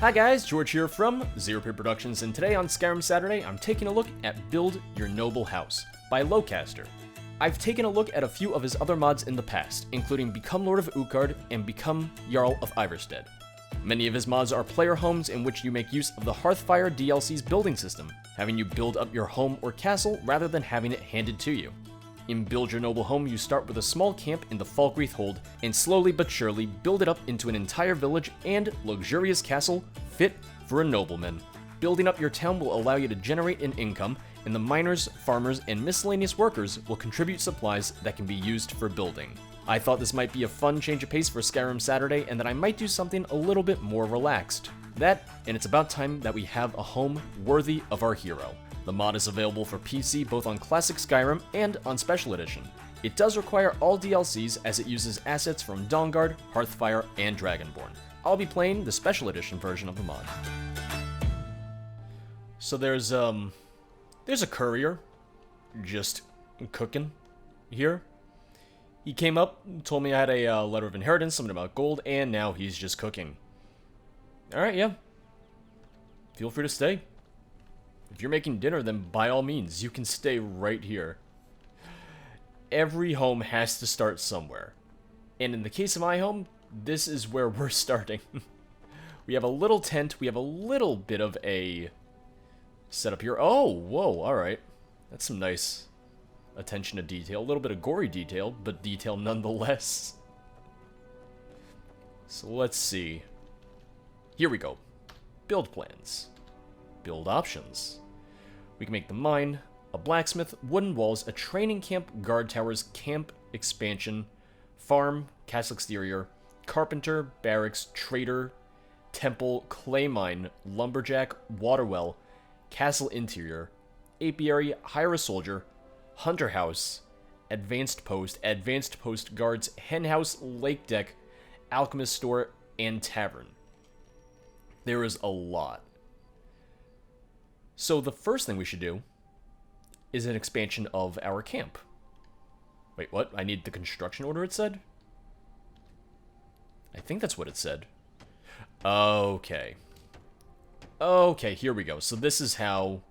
Hi guys, George here from Zero P Productions, and today on Skyrim Saturday, I'm taking a look at Build Your Noble House by Locaster. I've taken a look at a few of his other mods in the past, including Become Lord of Utgard and Become Jarl of Ivarstead. Many of his mods are player homes in which you make use of the Hearthfire DLC's building system, having you build up your home or castle rather than having it handed to you. In Build Your Noble Home, you start with a small camp in the Falkreath Hold, and slowly but surely build it up into an entire village and luxurious castle fit for a nobleman. Building up your town will allow you to generate an income, and the miners, farmers, and miscellaneous workers will contribute supplies that can be used for building. I thought this might be a fun change of pace for Skyrim Saturday, and that I might do something a little bit more relaxed. That, and it's about time that we have a home worthy of our hero. The mod is available for PC both on Classic Skyrim and on Special Edition. It does require all DLCs as it uses assets from Dawnguard, Hearthfire, and Dragonborn. I'll be playing the Special Edition version of the mod. So there's a courier just cooking here. He came up, told me I had a letter of inheritance, something about gold, and now he's just cooking. Alright, yeah. Feel free to stay. If you're making dinner, then by all means, you can stay right here. Every home has to start somewhere. And in the case of my home, this is where we're starting. We have a little tent, we have a little bit of a setup here. Oh, whoa, alright. That's some nice attention to detail. A little bit of gory detail, but detail nonetheless. So let's see. Here we go. Build plans. Build options. We can make the mine, a blacksmith, wooden walls, a training camp, guard towers, camp expansion, farm, castle exterior, carpenter, barracks, trader, temple, clay mine, lumberjack, water well, castle interior, apiary, hire a soldier, hunter house, advanced post guards, hen house, lake deck, alchemist store, and tavern. There is a lot. So the first thing we should do is an expansion of our camp. Wait, what? I need the construction order, it said? I think that's what it said. Okay. Okay, here we go. So this is how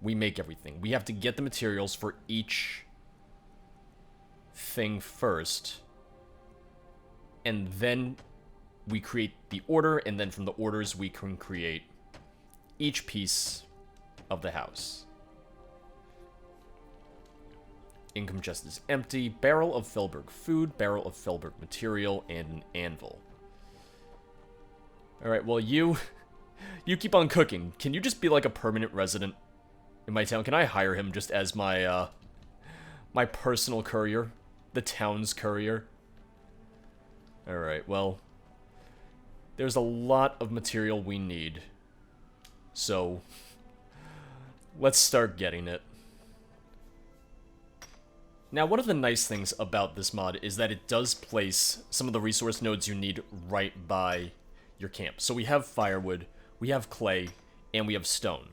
we make everything. We have to get the materials for each thing first. And then we create the order, and then from the orders we can create each piece of the house. Income chest is empty. Barrel of Feldberg food, barrel of Feldberg material, and an anvil. Alright, well you keep on cooking. Can you just be like a permanent resident in my town? Can I hire him just as my, my personal courier? The town's courier? Alright, well, there's a lot of material we need. So, let's start getting it. Now, one of the nice things about this mod is that it does place some of the resource nodes you need right by your camp. So we have firewood, we have clay, and we have stone.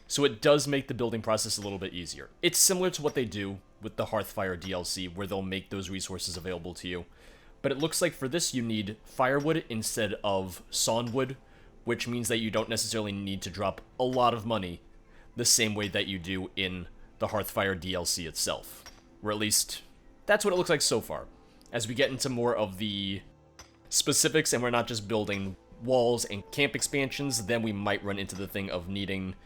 So it does make the building process a little bit easier. It's similar to what they do with the Hearthfire DLC, where they'll make those resources available to you. But it looks like for this you need firewood instead of sawnwood, which means that you don't necessarily need to drop a lot of money the same way that you do in the Hearthfire DLC itself. Or at least, that's what it looks like so far. As we get into more of the specifics and we're not just building walls and camp expansions, then we might run into the thing of needing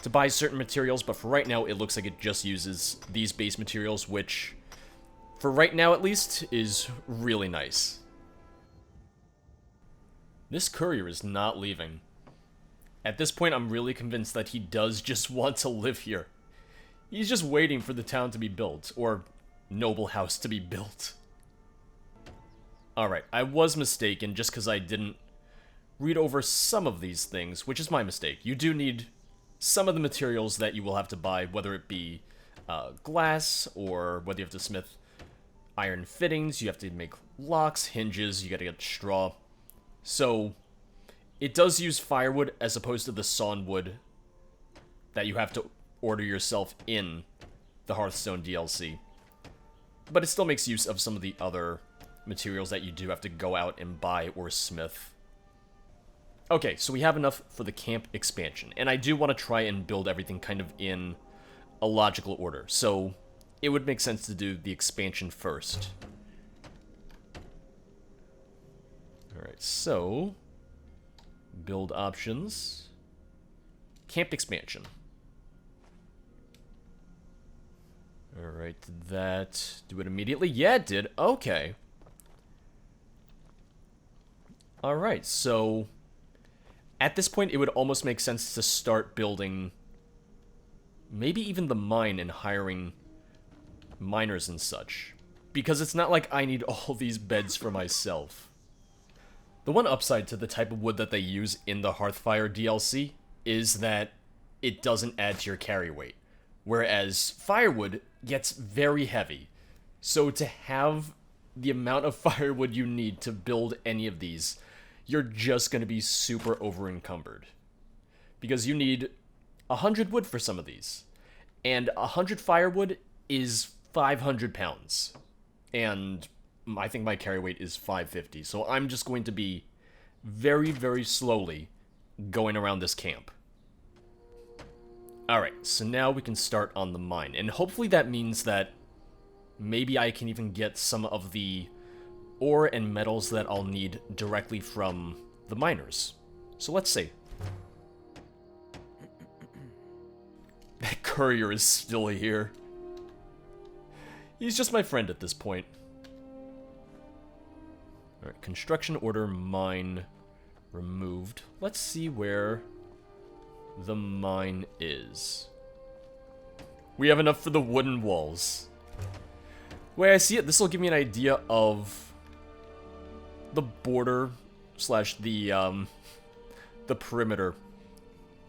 to buy certain materials, but for right now it looks like it just uses these base materials, which, for right now at least, is really nice. This courier is not leaving. At this point, I'm really convinced that he does just want to live here. He's just waiting for the town to be built, or noble house to be built. Alright, I was mistaken just because I didn't read over some of these things, which is my mistake. You do need some of the materials that you will have to buy, whether it be glass, or whether you have to smith iron fittings, you have to make locks, hinges, you gotta get straw. So, it does use firewood as opposed to the sawnwood that you have to order yourself in the Hearthstone DLC. But it still makes use of some of the other materials that you do have to go out and buy or smith. Okay, so we have enough for the camp expansion, and I do want to try and build everything kind of in a logical order, so it would make sense to do the expansion first. Alright, so build options, camp expansion. Alright, did that do it immediately? Yeah, it did. Okay. Alright, so at this point, it would almost make sense to start building maybe even the mine and hiring miners and such. Because it's not like I need all these beds for myself. The one upside to the type of wood that they use in the Hearthfire DLC is that it doesn't add to your carry weight. Whereas firewood gets very heavy. So to have the amount of firewood you need to build any of these, you're just going to be super over-encumbered. Because you need 100 wood for some of these. And 100 firewood is 500 pounds. And I think my carry weight is 550. So I'm just going to be very, very slowly going around this camp. Alright, so now we can start on the mine. And hopefully that means that maybe I can even get some of the ore and metals that I'll need directly from the miners. So let's see. That courier is still here. He's just my friend at this point. Alright, construction order mine removed. Let's see where the mine is. We have enough for the wooden walls. The way I see it, this will give me an idea of the border slash the perimeter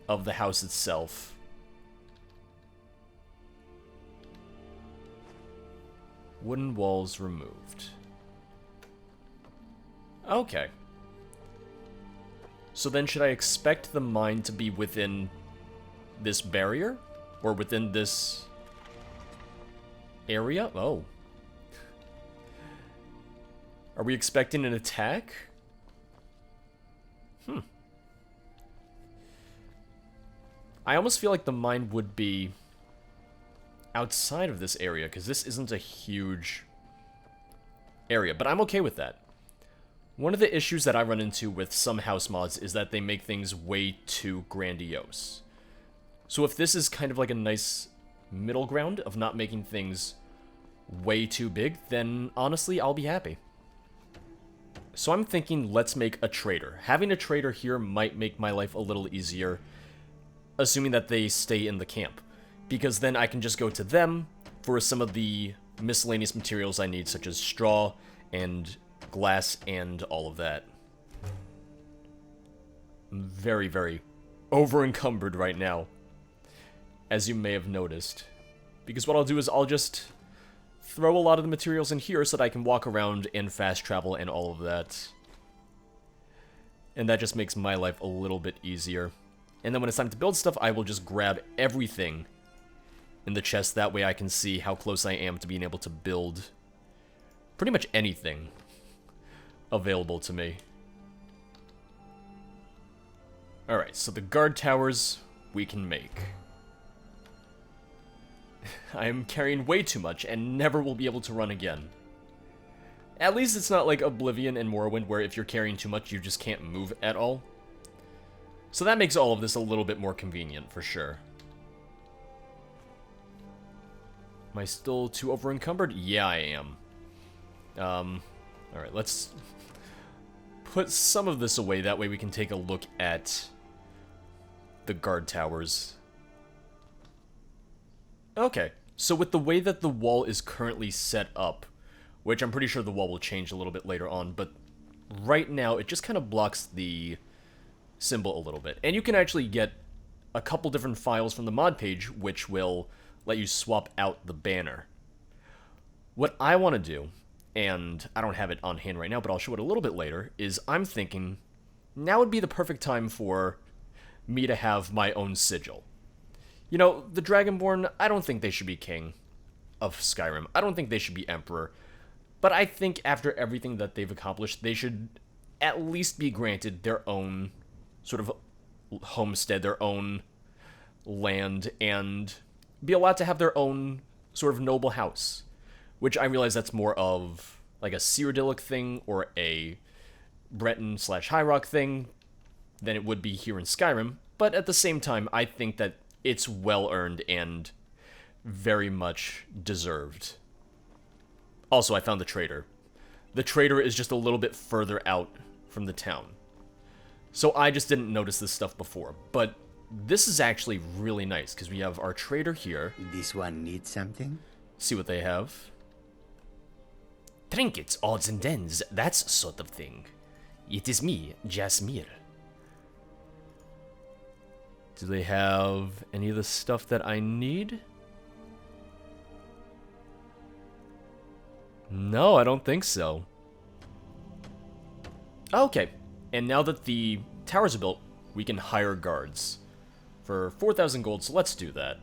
of the house itself. Wooden walls removed. Okay. So then should I expect the mine to be within this barrier? Or within this area? Oh. Are we expecting an attack? I almost feel like the mine would be outside of this area, because this isn't a huge area, but I'm okay with that. One of the issues that I run into with some house mods is that they make things way too grandiose. So if this is kind of like a nice middle ground of not making things way too big, then honestly, I'll be happy. So I'm thinking, let's make a trader. Having a trader here might make my life a little easier, assuming that they stay in the camp. Because then I can just go to them for some of the miscellaneous materials I need, such as straw and glass and all of that. I'm very, very over-encumbered right now, as you may have noticed. Because what I'll do is I'll just throw a lot of the materials in here so that I can walk around and fast travel and all of that. And that just makes my life a little bit easier. And then when it's time to build stuff, I will just grab everything in the chest. That way I can see how close I am to being able to build pretty much anything available to me. Alright, so the guard towers we can make. I am carrying way too much and never will be able to run again. At least it's not like Oblivion and Morrowind where if you're carrying too much you just can't move at all. So that makes all of this a little bit more convenient for sure. Am I still too over-encumbered? Yeah, I am. Alright, let's put some of this away. That way we can take a look at the guard towers. Okay, so with the way that the wall is currently set up, which I'm pretty sure the wall will change a little bit later on, but right now it just kind of blocks the symbol a little bit. And you can actually get a couple different files from the mod page which will let you swap out the banner. What I want to do, and I don't have it on hand right now, but I'll show it a little bit later, is I'm thinking now would be the perfect time for me to have my own sigil. You know, the Dragonborn, I don't think they should be king of Skyrim. I don't think they should be emperor. But I think after everything that they've accomplished, they should at least be granted their own sort of homestead, their own land, and be allowed to have their own sort of noble house. Which I realize that's more of like a Cyrodiilic thing or a Breton/High Rock thing than it would be here in Skyrim. But at the same time, I think that it's well-earned and very much deserved. Also, I found the trader. The trader is just a little bit further out from the town. So I just didn't notice this stuff before. But this is actually really nice, because we have our trader here. This one needs something? See what they have. Trinkets, odds and ends, that sort of thing. It is me, Jasmir. Do they have any of the stuff that I need? No, I don't think so. Okay, and now that the towers are built, we can hire guards. For 4,000 gold, so let's do that.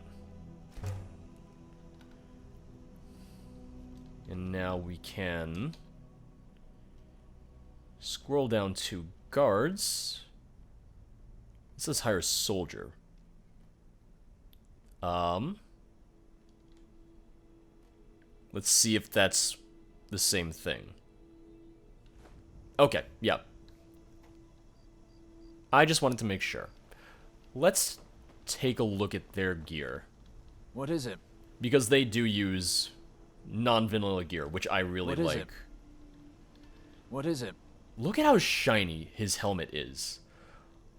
And now we can scroll down to guards. It says hire soldier. Let's see if that's the same thing. Okay, yeah. I just wanted to make sure. Let's take a look at their gear. What is it? Because they do use non-vanilla gear, which I really like. What is it? Look at how shiny his helmet is.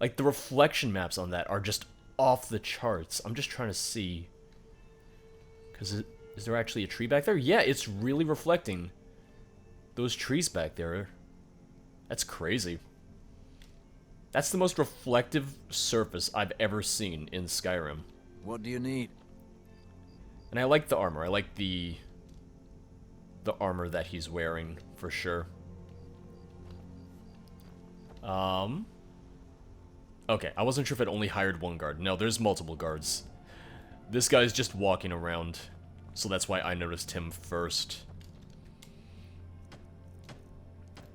Like, the reflection maps on that are just off the charts. I'm just trying to see. Because is there actually a tree back there? Yeah, it's really reflecting those trees back there. That's crazy. That's the most reflective surface I've ever seen in Skyrim. What do you need? And I like the armor. I like the armor that he's wearing, for sure. Okay, I wasn't sure if it only hired one guard. No, there's multiple guards. This guy's just walking around, so that's why I noticed him first.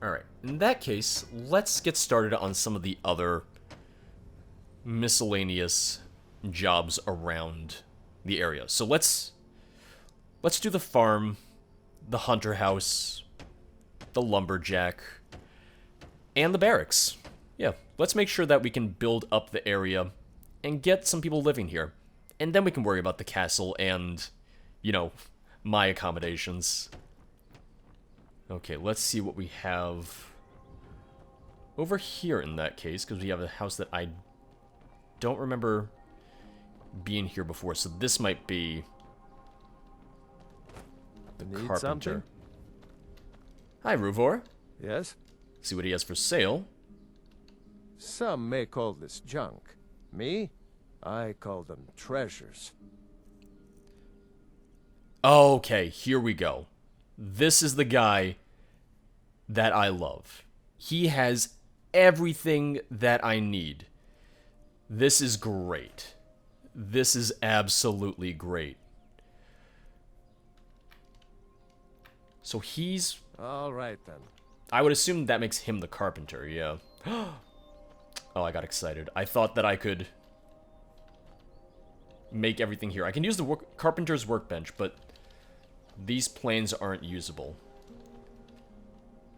Alright, in that case, let's get started on some of the other miscellaneous jobs around the area. So let's do the farm, the hunter house, the lumberjack, and the barracks. Yeah, let's make sure that we can build up the area and get some people living here. And then we can worry about the castle and, you know, my accommodations. Okay, let's see what we have over here in that case, because we have a house that I don't remember being here before, so this might be the carpenter. Something? Hi, Ruvor. Yes? See what he has for sale. Some may call this junk. Me? I call them treasures. Okay, here we go. This is the guy that I love. He has everything that I need. This is great. This is absolutely great. So he's... All right, then. I would assume that makes him the carpenter, yeah. Oh, I got excited. I thought that I could make everything here. I can use the carpenter's workbench, but these planes aren't usable.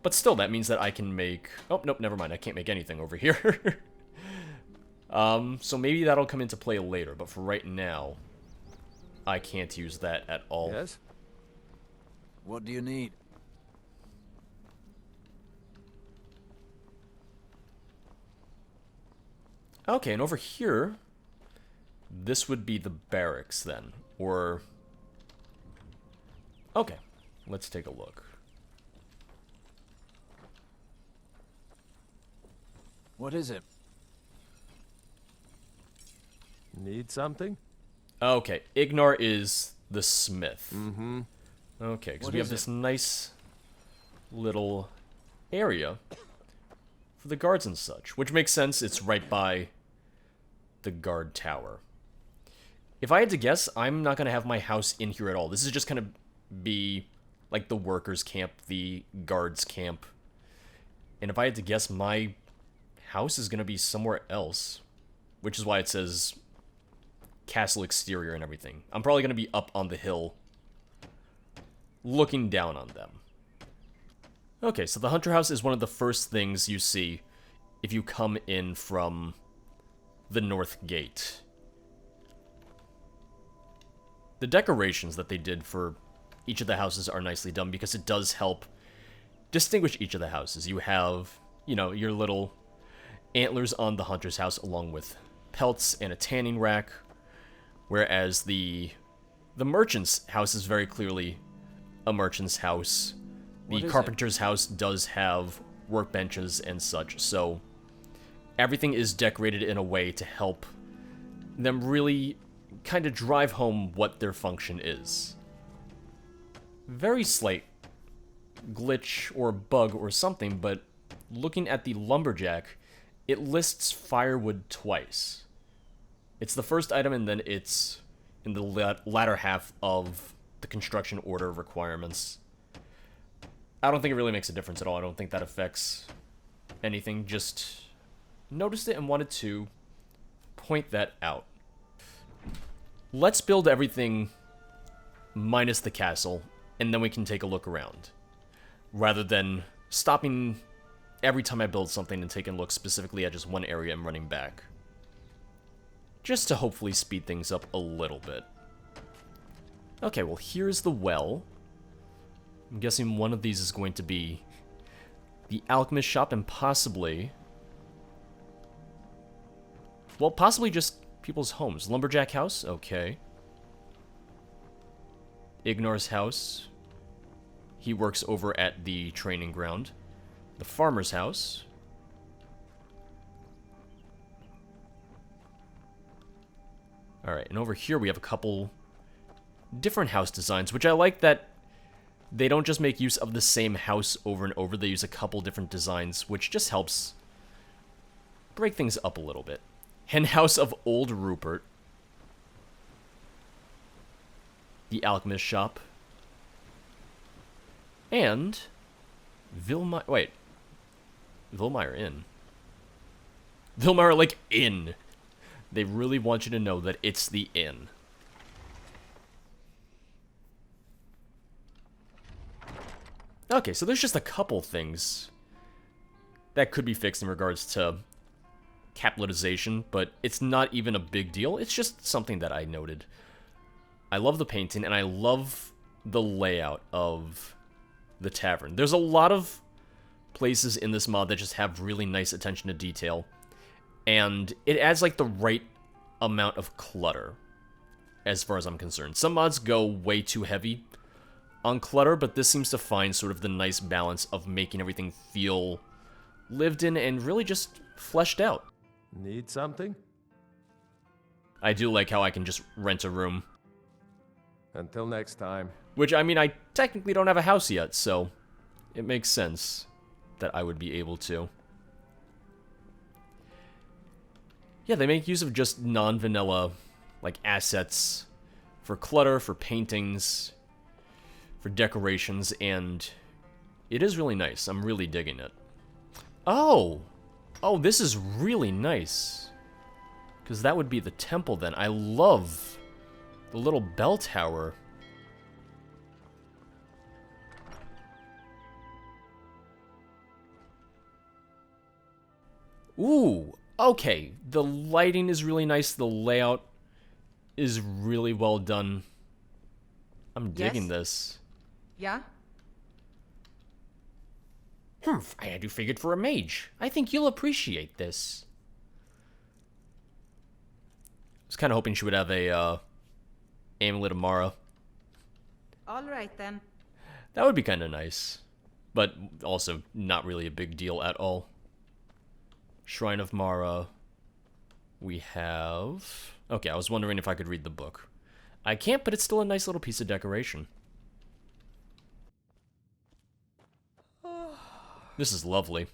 But still, that means that I can make... Oh, nope, never mind. I can't make anything over here. So maybe that'll come into play later, but for right now, I can't use that at all. Yes? What do you need? Okay, and over here, this would be the barracks then, or... Okay, let's take a look. What is it? Need something? Okay, Ignar is the smith. Mm-hmm. Okay, because What we have is this nice little area for the guards and such, which makes sense. It's right by the guard tower. If I had to guess, I'm not going to have my house in here at all. This is just going to be like the workers' camp, the guards' camp. And if I had to guess, my house is going to be somewhere else, which is why it says castle exterior and everything. I'm probably going to be up on the hill looking down on them. Okay, so the Hunter House is one of the first things you see if you come in from the North Gate. The decorations that they did for each of the houses are nicely done because it does help distinguish each of the houses. You have, you know, your little antlers on the Hunter's house along with pelts and a tanning rack, whereas the merchant's house is very clearly a merchant's house. The carpenter's house does have workbenches and such, so everything is decorated in a way to help them really kind of drive home what their function is. Very slight glitch or bug or something, but looking at the lumberjack, it lists firewood twice. It's the first item, and then it's in the latter half of the construction order requirements. I don't think it really makes a difference at all. I don't think that affects anything. Just noticed it and wanted to point that out. Let's build everything minus the castle, and then we can take a look around, rather than stopping every time I build something and taking a look specifically at just one area and running back. Just to hopefully speed things up a little bit. Okay, well, here's the well. I'm guessing one of these is going to be the alchemist shop and possibly... well, possibly just people's homes. Lumberjack house? Okay. Ignor's house. He works over at the training ground. The farmer's house. Alright, and over here we have a couple different house designs, which I like that they don't just make use of the same house over and over. They use a couple different designs, which just helps break things up a little bit. Hen house of Old Rupert. The alchemist shop. And Vilmeyer Inn. Vilmeyer, like, inn. They really want you to know that it's the inn. Okay, so there's just a couple things that could be fixed in regards to capitalization, but it's not even a big deal. It's just something that I noted. I love the painting, and I love the layout of the tavern. There's a lot of places in this mod that just have really nice attention to detail, and it adds like the right amount of clutter as far as I'm concerned. Some mods go way too heavy on clutter, but this seems to find sort of the nice balance of making everything feel lived in and really just fleshed out. Need something? I do like how I can just rent a room. Until next time. Which, I mean, I technically don't have a house yet, so it makes sense that I would be able to. Yeah, they make use of just non-vanilla, like, assets for clutter, for paintings, for decorations, and it is really nice. I'm really digging it. Oh! Oh, this is really nice. Because that would be the temple then. I love the little bell tower. Ooh, okay. The lighting is really nice. The layout is really well done. I'm digging this. Yeah? Humph, I had you figured for a mage. I think you'll appreciate this. I was kind of hoping she would have a Amulet of Mara. All right then. That would be kind of nice. But also not really a big deal at all. Shrine of Mara. We have... okay, I was wondering if I could read the book. I can't, but it's still a nice little piece of decoration. This is lovely.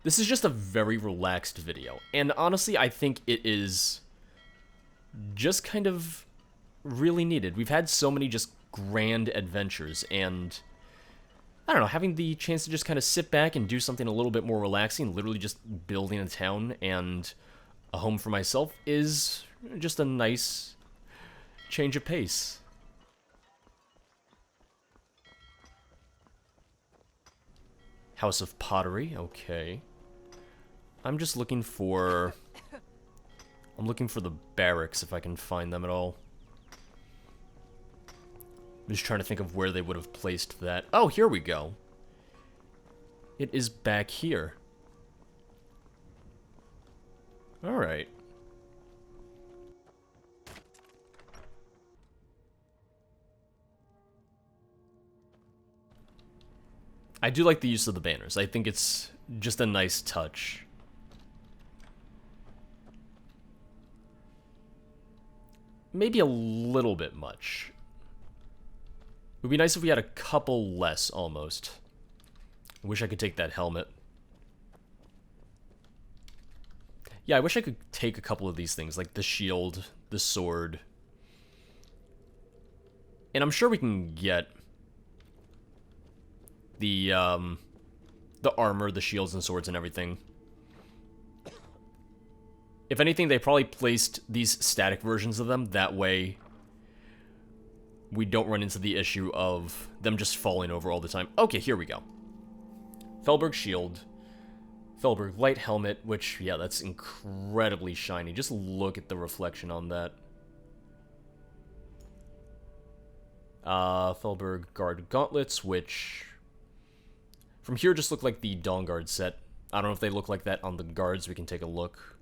This is just a very relaxed video, and honestly, I think it is just kind of really needed. We've had so many just grand adventures, and I don't know, having the chance to just kind of sit back and do something a little bit more relaxing, literally just building a town and a home for myself, is just a nice change of pace. House of Pottery, okay. I'm just looking for... I'm looking for the barracks, if I can find them at all. I'm just trying to think of where they would have placed that. Oh, here we go. It is back here. Alright. I do like the use of the banners. I think it's just a nice touch. Maybe a little bit much. It would be nice if we had a couple less, almost. I wish I could take that helmet. Yeah, I wish I could take a couple of these things, like the shield, the sword. And I'm sure we can get the armor, the shields and swords and everything. If anything, they probably placed these static versions of them, that way we don't run into the issue of them just falling over all the time. Okay, here we go. Feldberg shield. Feldberg light helmet, which, yeah, that's incredibly shiny. Just look at the reflection on that. Feldberg guard gauntlets, which from here just look like the Dawn Guard set. I don't know if they look like that on the guards. We can take a look.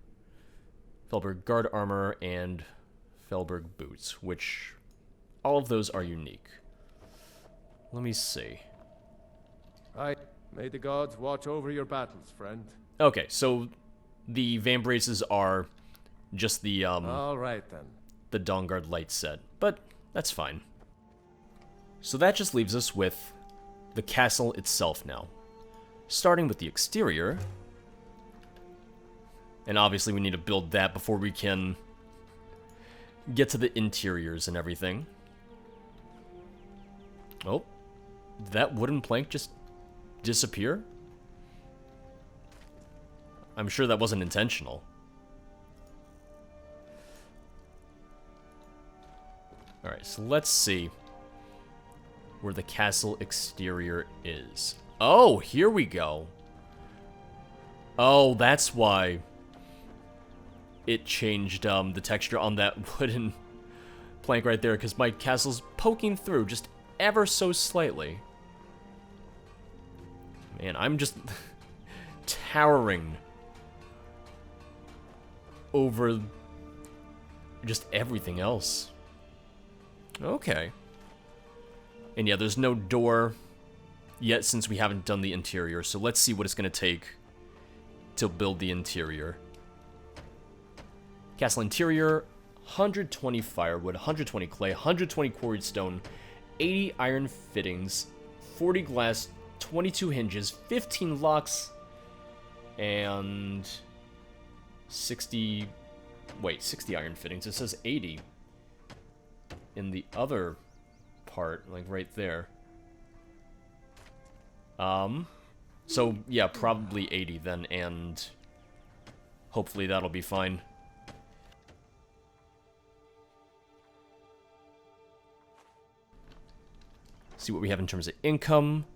Feldberg guard armor and Feldberg boots, which all of those are unique. Let me see. May the gods watch over your battles, friend. Okay, so the vambraces are just the All right then. the Dawn Guard light set, but that's fine. So that just leaves us with the castle itself now. Starting with the exterior. And obviously we need to build that before we can get to the interiors and everything. Oh, did that wooden plank just disappear? I'm sure that wasn't intentional. Alright, so let's see where the castle exterior is. Oh, here we go. Oh, that's why it changed the texture on that wooden plank right there, because my castle's poking through just ever so slightly. Man, I'm just towering over just everything else. Okay. And yeah, there's no door yet since we haven't done the interior, so let's see what it's going to take to build the interior. Castle interior, 120 firewood, 120 clay, 120 quarried stone, 80 iron fittings, 40 glass, 22 hinges, 15 locks, and 60 iron fittings. It says 80 in the other part, like right there. So yeah, probably 80 then, and hopefully that'll be fine. See what we have in terms of income.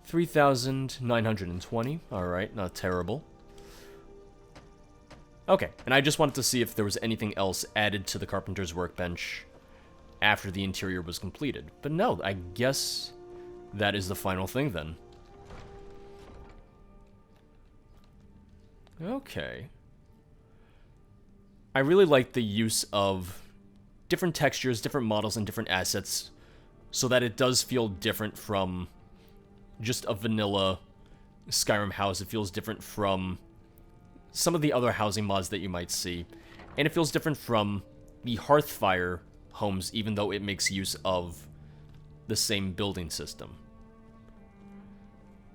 3,920. Alright, not terrible. Okay, and I just wanted to see if there was anything else added to the carpenter's workbench after the interior was completed. But no, I guess that is the final thing then. Okay. I really like the use of different textures, different models, and different assets so that it does feel different from just a vanilla Skyrim house. It feels different from some of the other housing mods that you might see. And it feels different from the Hearthfire homes, even though it makes use of the same building system.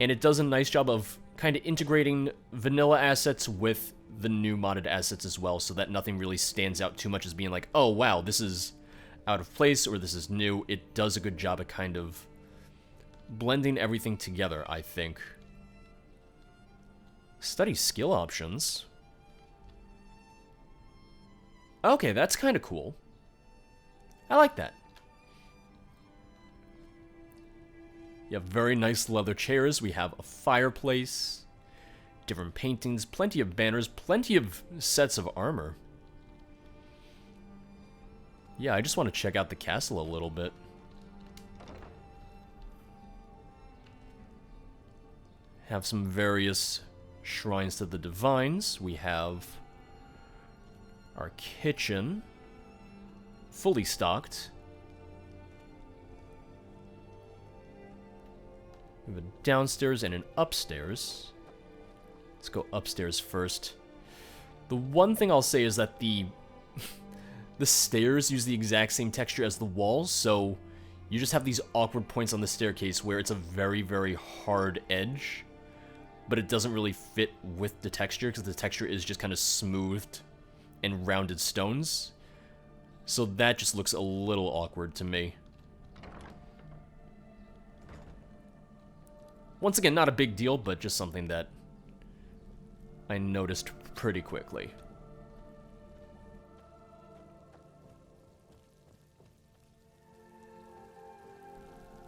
And it does a nice job of kind of integrating vanilla assets with the new modded assets as well, so that nothing really stands out too much as being like, oh wow, this is out of place or this is new. It does a good job at kind of blending everything together, I think. Study skill options. Okay, that's kind of cool. I like that. You have very nice leather chairs. We have a fireplace, different paintings, plenty of banners, plenty of sets of armor. Yeah, I just want to check out the castle a little bit. Have some various shrines to the divines. We have our kitchen, fully stocked. We have a downstairs and an upstairs. Let's go upstairs first. The one thing I'll say is that the stairs use the exact same texture as the walls, so you just have these awkward points on the staircase where it's a very, very hard edge, but it doesn't really fit with the texture because the texture is just kind of smoothed and rounded stones. So that just looks a little awkward to me. Once again, not a big deal, but just something that I noticed pretty quickly.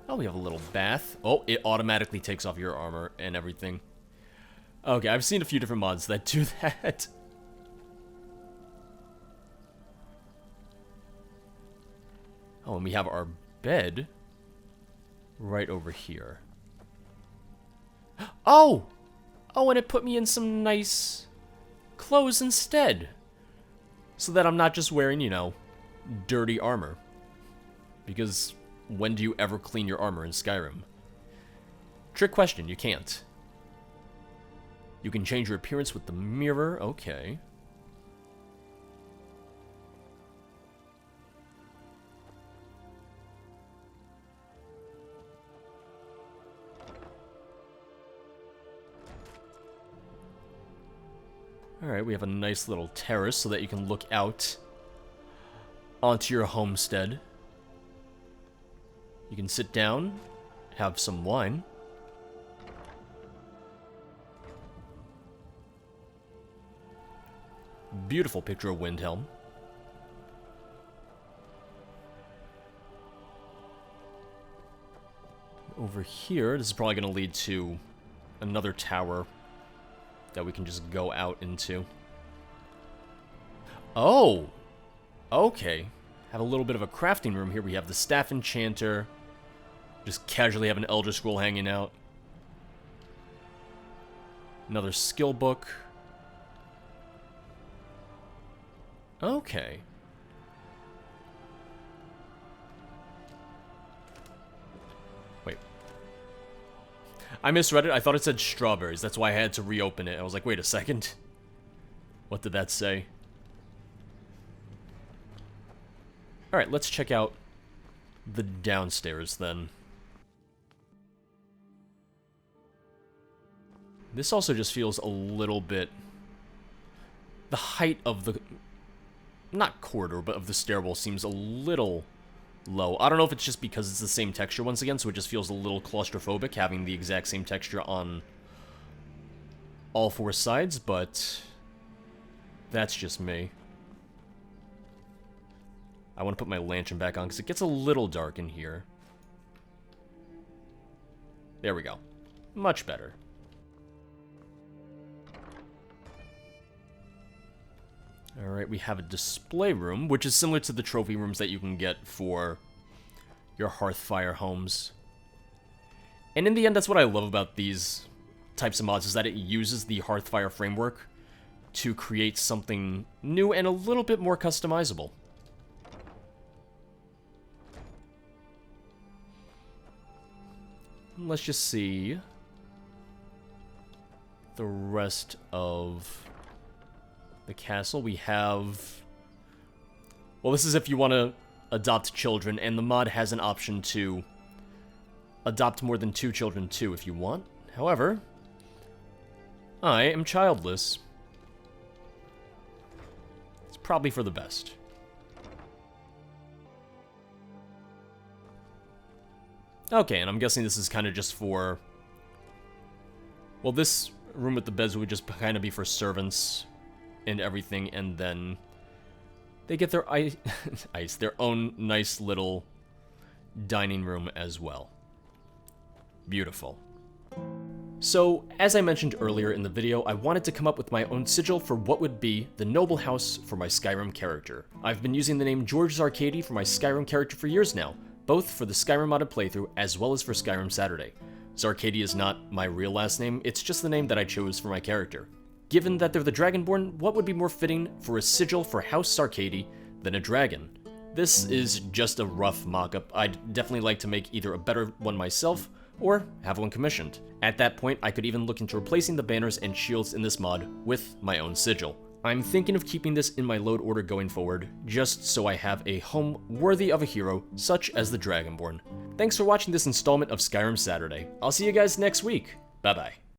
Oh, we have a little bath. Oh, it automatically takes off your armor and everything. Okay, I've seen a few different mods that do that. Oh, and we have our bed right over here. Oh! Oh, and it put me in some nice clothes instead. So that I'm not just wearing, you know, dirty armor. Because when do you ever clean your armor in Skyrim? Trick question, you can't. You can change your appearance with the mirror, okay. Alright, we have a nice little terrace so that you can look out onto your homestead. You can sit down, have some wine. Beautiful picture of Windhelm. Over here, this is probably going to lead to another tower that we can just go out into. Oh! Okay. Have a little bit of a crafting room here. We have the Staff Enchanter. Just casually have an Elder Scroll hanging out. Another skill book. Okay. Wait. I misread it. I thought it said strawberries. That's why I had to reopen it. I was like, wait a second. What did that say? Alright, let's check out the downstairs then. This also just feels a little bit... The height of the... Not corridor, but of the stairwell seems a little low. I don't know if it's just because it's the same texture once again, so it just feels a little claustrophobic having the exact same texture on all four sides, but that's just me. I want to put my lantern back on because it gets a little dark in here. There we go. Much better. Alright, we have a display room, which is similar to the trophy rooms that you can get for your Hearthfire homes. And in the end, that's what I love about these types of mods, is that it uses the Hearthfire framework to create something new and a little bit more customizable. Let's just see the rest of the castle. We have... Well, this is if you want to adopt children, and the mod has an option to adopt more than 2 children too, if you want. However, I am childless. It's probably for the best. Okay, and I'm guessing this is kind of just for... Well, this room with the beds would just kind of be for servants and everything, and then they get their their own nice little dining room as well. Beautiful. So, as I mentioned earlier in the video, I wanted to come up with my own sigil for what would be the noble house for my Skyrim character. I've been using the name George Zarkaedi for my Skyrim character for years now, both for the Skyrim modded playthrough as well as for Skyrim Saturday. Zarkaedi is not my real last name, it's just the name that I chose for my character. Given that they're the Dragonborn, what would be more fitting for a sigil for House Zarkaedi than a dragon? This is just a rough mock-up. I'd definitely like to make either a better one myself, or have one commissioned. At that point, I could even look into replacing the banners and shields in this mod with my own sigil. I'm thinking of keeping this in my load order going forward, just so I have a home worthy of a hero such as the Dragonborn. Thanks for watching this installment of Skyrim Saturday. I'll see you guys next week. Bye bye.